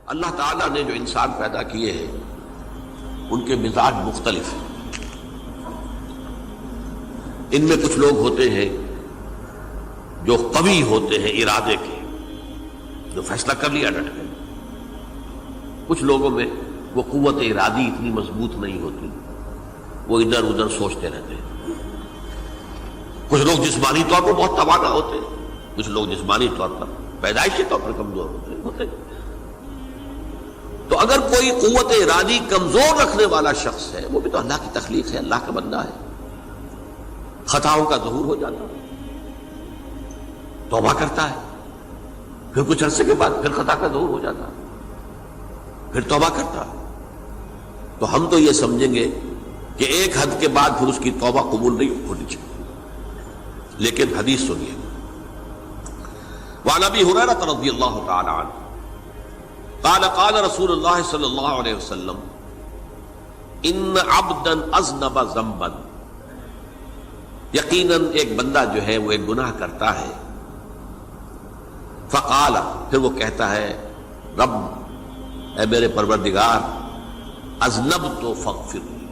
اللہ تعالیٰ نے جو انسان پیدا کیے ہیں ان کے مزاج مختلف ہیں. ان میں کچھ لوگ ہوتے ہیں جو قوی ہوتے ہیں ارادے کے، جو فیصلہ کر لیا ڈٹ گئے. کچھ لوگوں میں وہ قوت ارادی اتنی مضبوط نہیں ہوتی، وہ ادھر ادھر سوچتے رہتے ہیں. کچھ لوگ جسمانی طور پر بہت توانا ہوتے ہیں، کچھ لوگ جسمانی طور پر پیدائشی طور پر کمزور ہوتے ہیں. تو اگر کوئی قوت ارادی کمزور رکھنے والا شخص ہے، وہ بھی تو اللہ کی تخلیق ہے، اللہ کا بندہ ہے، خطاؤں کا ظہور ہو جاتا ہے، توبہ کرتا ہے، پھر کچھ عرصے کے بعد پھر خطا کا ظہور ہو جاتا ہے، پھر توبہ کرتا ہے. تو ہم تو یہ سمجھیں گے کہ ایک حد کے بعد پھر اس کی توبہ قبول نہیں ہونی چاہیے. لیکن حدیث سنیے. وعن ابی ہریرہ رضی اللہ تعالی عنہ قال قال رسول اللہ صلی اللہ علیہ وسلم ان عبدا اذنب ذنبا، یقیناً ایک بندہ جو ہے وہ ایک گناہ کرتا ہے. فقال، پھر وہ کہتا ہے رب، اے میرے پروردگار، اذنبت فاغفر لی،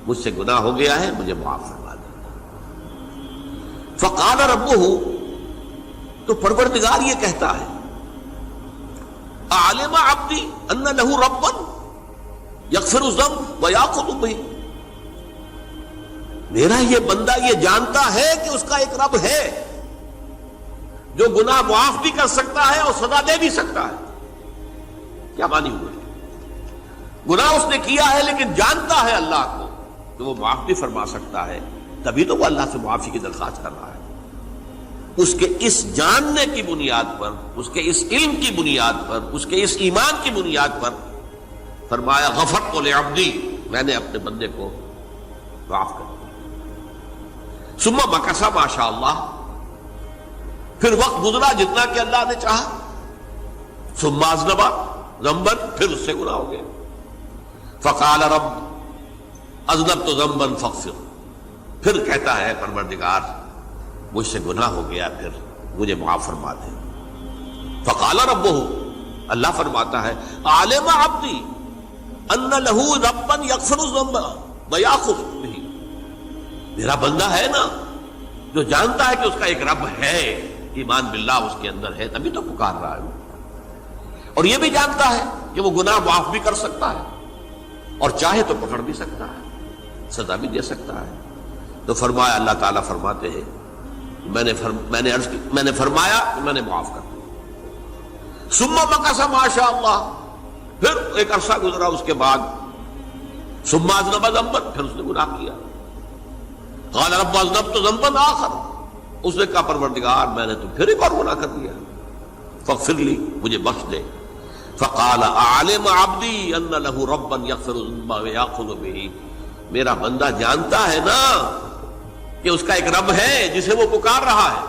مجھ سے گناہ ہو گیا ہے، مجھے معاف فرما دے. فقال ربہ، تو پروردگار یہ کہتا ہے اعلم عبدی ان لہ ربا یغفر الذنب ویاخذ بہ، میرا یہ بندہ یہ جانتا ہے کہ اس کا ایک رب ہے جو گناہ معاف بھی کر سکتا ہے اور سزا دے بھی سکتا ہے. کیا مانی ہوئے؟ گناہ اس نے کیا ہے لیکن جانتا ہے اللہ کو کہ وہ معاف بھی فرما سکتا ہے، تبھی تو وہ اللہ سے معافی کی درخواست کر رہا ہے. اس کے اس جاننے کی بنیاد پر، اس کے اس علم کی بنیاد پر، اس کے اس ایمان کی بنیاد پر فرمایا غفرت لعبدی، میں نے اپنے بندے کو معاف کر دیا. ثم مکث ما شاء اللہ، پھر وقت گزرا جتنا کہ اللہ نے چاہا. ثم اذنب ذنبا، پھر اس سے گناہ ہو گیا. فقال رب اذنبت ذنبا فاغفر، پھر کہتا ہے پروردگار مجھ سے گناہ ہو گیا، پھر مجھے معاف فرما دے. فقال ربہ، اللہ فرماتا ہے عالم عبدی ان لہ ربا یغفر الذنب ویاخذ بہ، میرا بندہ ہے نا جو جانتا ہے کہ اس کا ایک رب ہے، ایمان باللہ اس کے اندر ہے، تبھی تو پکار رہا ہے. اور یہ بھی جانتا ہے کہ وہ گناہ معاف بھی کر سکتا ہے اور چاہے تو پکڑ بھی سکتا ہے، سزا بھی دے سکتا ہے. تو فرمایا، اللہ تعالیٰ فرماتے ہیں میں نے فرمایا کہ میں نے معاف کر دیا. ثم مکث ما شاء اللہ، پھر ایک عرصہ گزرا اس کے بعد. ثم اذنب ذنبا، پھر اس نے گناہ کیا. قال رب اذنبت ذنبا آخر، اس نے کہا پروردگار میں نے تو پھر ایک اور گناہ کر دیا، فاغفر لی، مجھے بخش دے. فقال اعلم عبدی ان لہ ربا یغفر الذنب ویاخذ بہ، میرا بندہ جانتا ہے نا کہ اس کا ایک رب ہے جسے وہ پکار رہا ہے،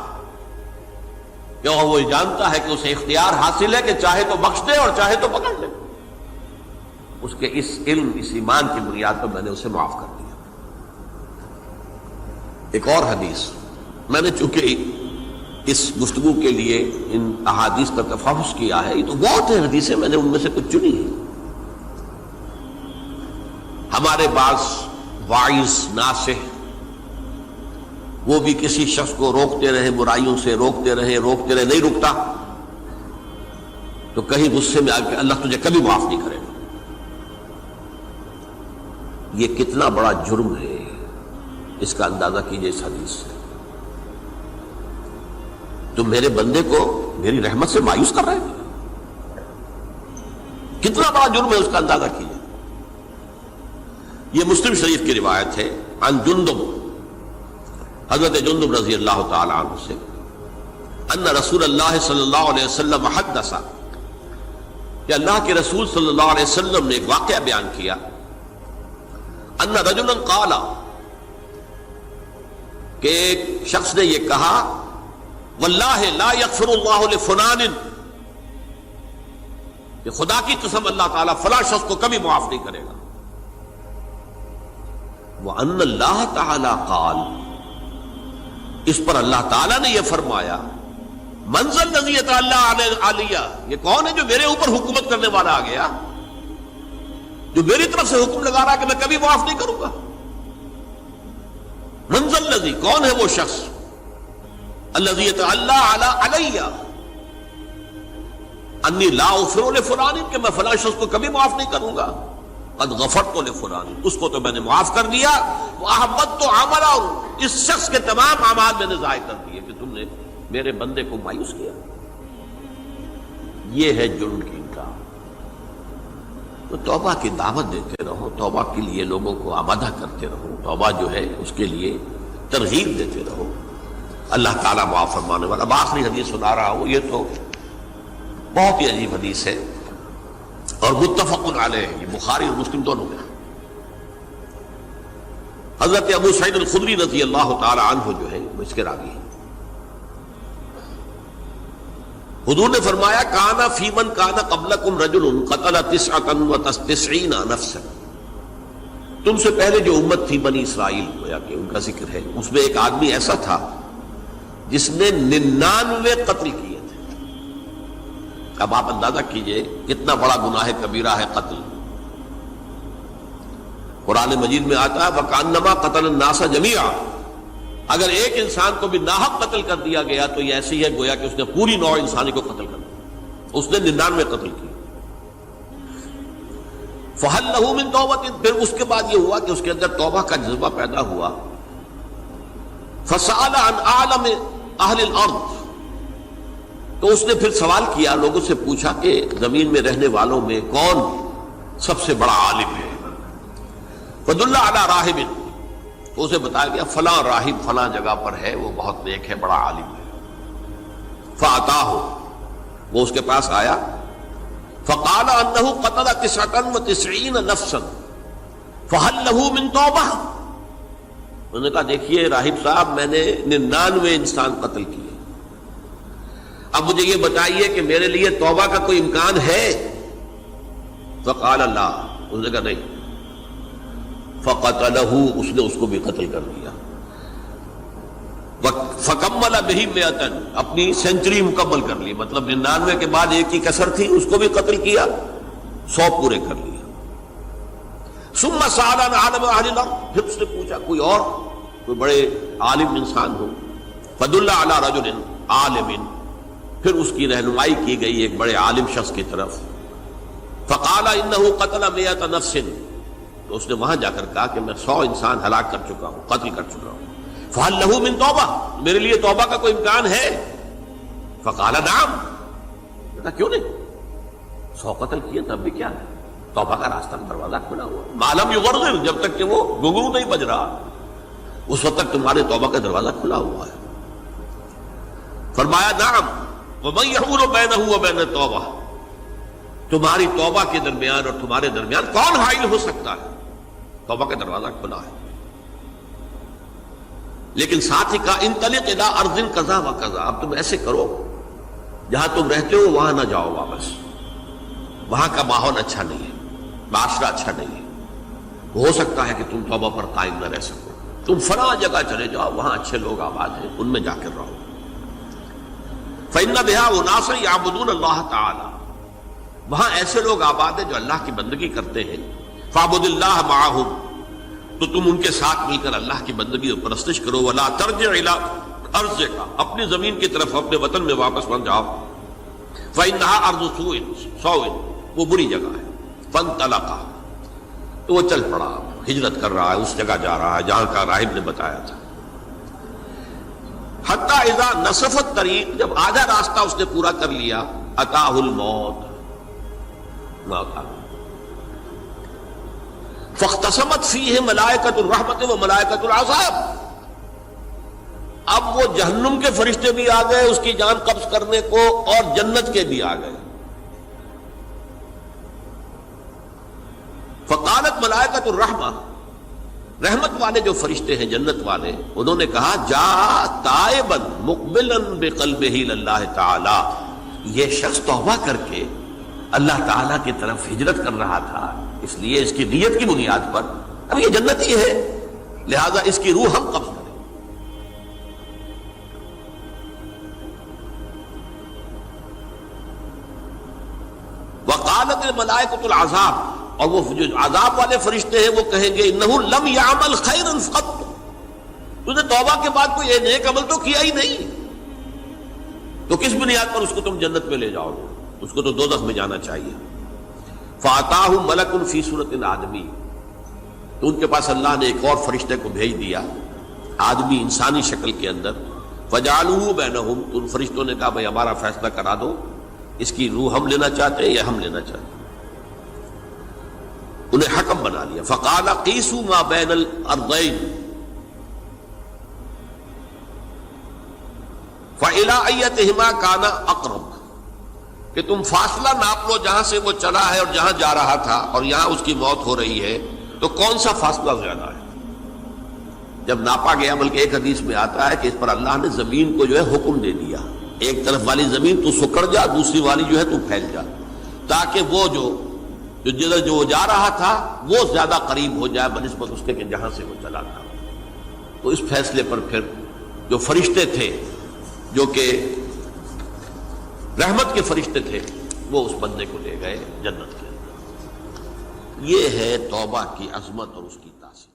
کہ وہ جانتا ہے کہ اسے اختیار حاصل ہے کہ چاہے تو بخش دے اور چاہے تو پکڑ لے. اس کے اس علم، اس ایمان کی بنیاد پر میں نے اسے معاف کر دیا. ایک اور حدیث، میں نے چونکہ اس گفتگو کے لیے ان احادیث کا تفحص کیا ہے، یہ تو بہت ہیں حدیثیں، میں نے ان میں سے کچھ چنی ہیں. ہمارے بعض واعظ ناصح وہ بھی کسی شخص کو روکتے رہے، برائیوں سے روکتے رہے، نہیں رکتا تو کہیں غصے میں آ کے اللہ تجھے کبھی معاف نہیں کرے گا. یہ کتنا بڑا جرم ہے، اس کا اندازہ کیجئے اس حدیث سے. تم میرے بندے کو میری رحمت سے مایوس کر رہے ہیں، کتنا بڑا جرم ہے، اس کا اندازہ کیجئے. یہ مسلم شریف کی روایت ہے عن جندب، حضرت جندب رضی اللہ تعالی عنہ سے، ان رسول اللہ صلی اللہ علیہ وسلم حدث، کہ اللہ کے رسول صلی اللہ علیہ وسلم نے ایک واقعہ بیان کیا. ان رجلا قال، کہ ایک شخص نے یہ کہا واللہ لا یغفر اللہ لفلان، کہ خدا کی قسم اللہ تعالیٰ فلاں شخص کو کبھی معاف نہیں کرے گا. وَأَنَّ اللَّهَ تَعَالَى قَالَ، اس پر اللہ تعالیٰ نے یہ فرمایا منزل الذی یتعالی علیہ، یہ کون ہے جو میرے اوپر حکومت کرنے والا آ گیا، جو میری طرف سے حکم لگا رہا ہے کہ میں کبھی معاف نہیں کروں گا؟ منزل الذی، کون ہے وہ شخص، الذی یتعالی علیہ انی لا اغفر لفلان، کہ میں فلاں شخص کو کبھی معاف نہیں کروں گا، قد غفرت لفلان، اس کو تو میں نے معاف کر دیا، واحبطت عملہ، اس شخص کے تمام اعمال میں نے ضائع کر دیے کہ تم نے میرے بندے کو مایوس کیا۔ یہ ہے جرم کی انکار۔ تو توبہ کی دعوت دیتے رہو، توبہ کے لیے لوگوں کو آمادہ کرتے رہو، توبہ جو ہے اس کے لیے ترغیب دیتے رہو، اللہ تعالیٰ معاف فرمانے والا۔ اب آخری حدیث سنا رہا ہوں، یہ تو بہت ہی عجیب حدیث ہے اور متفق علیہ، یہ بخاری اور مسلم دونوں میں۔ حضرت ابو سعید الخدری رضی اللہ تعالی عنہ جو ہے وہ اس کے راوی ہیں۔ حضور نے فرمایا کانا فی من کانا قبلکم رجل قتل 99 نفسا، تم سے پہلے جو امت تھی بنی اسرائیل، گویا کہ ان کا ذکر ہے، اس میں ایک آدمی ایسا تھا جس نے 99 قتل کیے تھے۔ اب آپ اندازہ کیجئے کتنا بڑا گناہ کبیرہ ہے قتل۔ قرآن مجید میں آتا ہے وَكَأَنَّمَا قَتَلَ النَّاسَ جَمِيعًا، اگر ایک انسان کو بھی ناحق قتل کر دیا گیا تو یہ ایسی ہے گویا کہ اس نے پوری نوع انسانی کو قتل کر دیا، اس نے 99 قتل کی۔ فَهَلْ لَهُ مِن تَوْبَةٍ، پھر اس کے بعد یہ ہوا کہ اس کے اندر توبہ کا جذبہ پیدا ہوا۔ فَسَأَلَ عَنْ أَعْلَمِ أَهْلِ الْأَرْضِ، تو اس نے پھر سوال کیا، لوگوں سے پوچھا کہ زمین میں رہنے والوں میں کون سب سے بڑا عالم ہے۔ فَدُلَّ عَلَى رَاهِبٍ، تو اسے بتایا گیا فلاں راہب فلاں جگہ پر ہے، وہ بہت نیک ہے، بڑا عالم ہے۔ فَأَتَاهُ، وہ اس کے پاس آیا، فَقَالَ أَنَّهُ قَتَلَ 99 نَفْسًا فَهَلْ لَهُ مِن تَوْبَةٍ، انہوں نے کہا دیکھیے راہب صاحب، میں نے 99 انسان قتل کیے، اب مجھے یہ بتائیے کہ میرے لیے توبہ کا کوئی امکان ہے؟ فَقَالَ لَا، انہوں نے کہا نہیں۔ فَقَتَلَهُ، اس نے اس کو بھی قتل کر دیا۔ فَكَمَّلَ بِهِ 100، اپنی سینچری مکمل کر لی، مطلب 99 کے بعد ایک کی کسر تھی، اس کو بھی قتل کیا، 100 پورے کر لیا۔ ثُمَّ سَأَلَ عَنْ عَالِمِ أَهْلِ الْأَرْضِ، پھر اس نے پوچھا کوئی اور کوئی بڑے عالم انسان ہو۔ فَدُلَّ عَلَى رَجُلٍ عَالِمٍ، پھر اس کی رہنمائی کی گئی ایک بڑے عالم شخص کی طرف۔ فَقَالَ إِنَّهُ قَتَلَ 100 نَفْسٍ، تو اس نے وہاں جا کر کہا کہ میں 100 انسان ہلاک کر چکا ہوں، قتل کر چکا ہوں۔ فَهَلْ لَهُ مِن تَوْبَةٍ، میرے لیے توبہ کا کوئی امکان ہے؟ فَقَالَ نَعَمْ، کہا کیوں نہیں، 100 قتل کیے تب بھی کیا ہے، توبہ کا راستہ دروازہ کھلا ہوا، مَا لَمْ يُغَرْغِرْ، جب تک کہ وہ گھنگرو نہیں بج رہا اس وقت تک تمہارے توبہ کا دروازہ کھلا ہوا ہے۔ فرمایا نعم، وَمَن يَحُولُ بَيْنَهُ وَبَيْنَ التَّوْبَةِ، تمہاری توبہ کے درمیان اور تمہارے درمیان کون حائل ہو سکتا ہے؟ توبہ کا دروازہ کھلا ہے۔ لیکن ساتھ ہی کہا انطلق الی ارض کذا و کذا، اب تم ایسے کرو جہاں تم رہتے ہو وہاں نہ جاؤ واپس، وہاں کا ماحول اچھا نہیں ہے، معاشرہ اچھا نہیں ہے، ہو سکتا ہے کہ تم توبہ پر قائم نہ رہ سکو، تم فلاں جگہ چلے جاؤ، وہاں اچھے لوگ آباد ہیں، ان میں جا کر رہو۔ فإن بها اناس یعبدون اللہ تعالی، وہاں ایسے لوگ آباد ہیں جو اللہ کی بندگی کرتے ہیں۔ فاعبد اللہ معہم، تو تم ان کے ساتھ مل کر اللہ کی بندگی اور پرستش کرو۔ ولا ترجع الی ارضک، اپنی زمین کی طرف اپنے وطن میں واپس بن جاؤ۔ فإنها ارض سوء، وہ بری جگہ ہے۔ فانطلقا، تو وہ چل پڑا، ہجرت کر رہا ہے، اس جگہ جا رہا ہے جہاں کا راہب نے بتایا تھا۔ حتی اذا نصف الطریق، جب آدھا راستہ اس نے پورا کر لیا، اتاہ الموت، موت آ گئی۔ فاختصمت فیہ ملائکۃ الرحمت و ملائکۃ العذاب، اب وہ جہنم کے فرشتے بھی آ گئے اس کی جان قبض کرنے کو، اور جنت کے بھی آ گئے۔ فقالت ملائکۃ الرحمہ، رحمت والے جو فرشتے ہیں جنت والے، انہوں نے کہا جا تائبا مقبلا بقلبہ اللہ تعالی، یہ شخص توبہ کر کے اللہ تعالیٰ کی طرف ہجرت کر رہا تھا، اس لیے اس کی نیت کی بنیاد پر اب یہ جنتی ہے، لہذا اس کی روح ہم قبض کریں۔ وقالت الملائکۃ العذاب، اور وہ جو عذاب والے فرشتے ہیں وہ کہیں گے انہ لم یعمل خیرا قط، تو نے توبہ کے بعد کوئی نیک عمل تو کیا ہی نہیں، تو کس بنیاد پر اس کو تم جنت میں لے جاؤ گے؟ اس کو تو دوزخ میں جانا چاہیے۔ فَأَتَاهُ مَلَكٌ فِي صُورَةٍ آدمی، تو ان کے پاس اللہ نے ایک اور فرشتے کو بھیج دیا آدمی انسانی شکل کے اندر، فَجَعَلُوهُ بَيْنَهُمْ، تو ان فرشتوں نے کہا بھائی ہمارا فیصلہ کرا دو، اس کی روح ہم لینا چاہتے ہیں یا ہم لینا چاہتے ہیں، انہیں حکم بنا لیا۔ فَقَالَ قِيسُوا مَا بَيْنَ الْأَرْضَيْنِ فَإِلَىٰ أَيَّتِهِمَا كَانَ أَقْرَبَ، کہ تم فاصلہ ناپ لو جہاں سے وہ چلا ہے اور جہاں جا رہا تھا اور یہاں اس کی موت ہو رہی ہے، تو کون سا فاصلہ زیادہ ہے؟ جب ناپا گیا، بلکہ ایک حدیث میں آتا ہے کہ اس پر اللہ نے زمین کو جو ہے حکم دے دیا، ایک طرف والی زمین تو سکڑ جا، دوسری والی جو ہے تو پھیل جا، تاکہ وہ جدھر جو جا رہا تھا وہ زیادہ قریب ہو جائے بنسبت اس کے کہ جہاں سے وہ چلا تھا۔ تو اس فیصلے پر پھر جو فرشتے تھے، جو کہ رحمت کے فرشتے تھے، وہ اس بندے کو لے گئے جنت کے اندر۔ یہ ہے توبہ کی عظمت اور اس کی تاثیر۔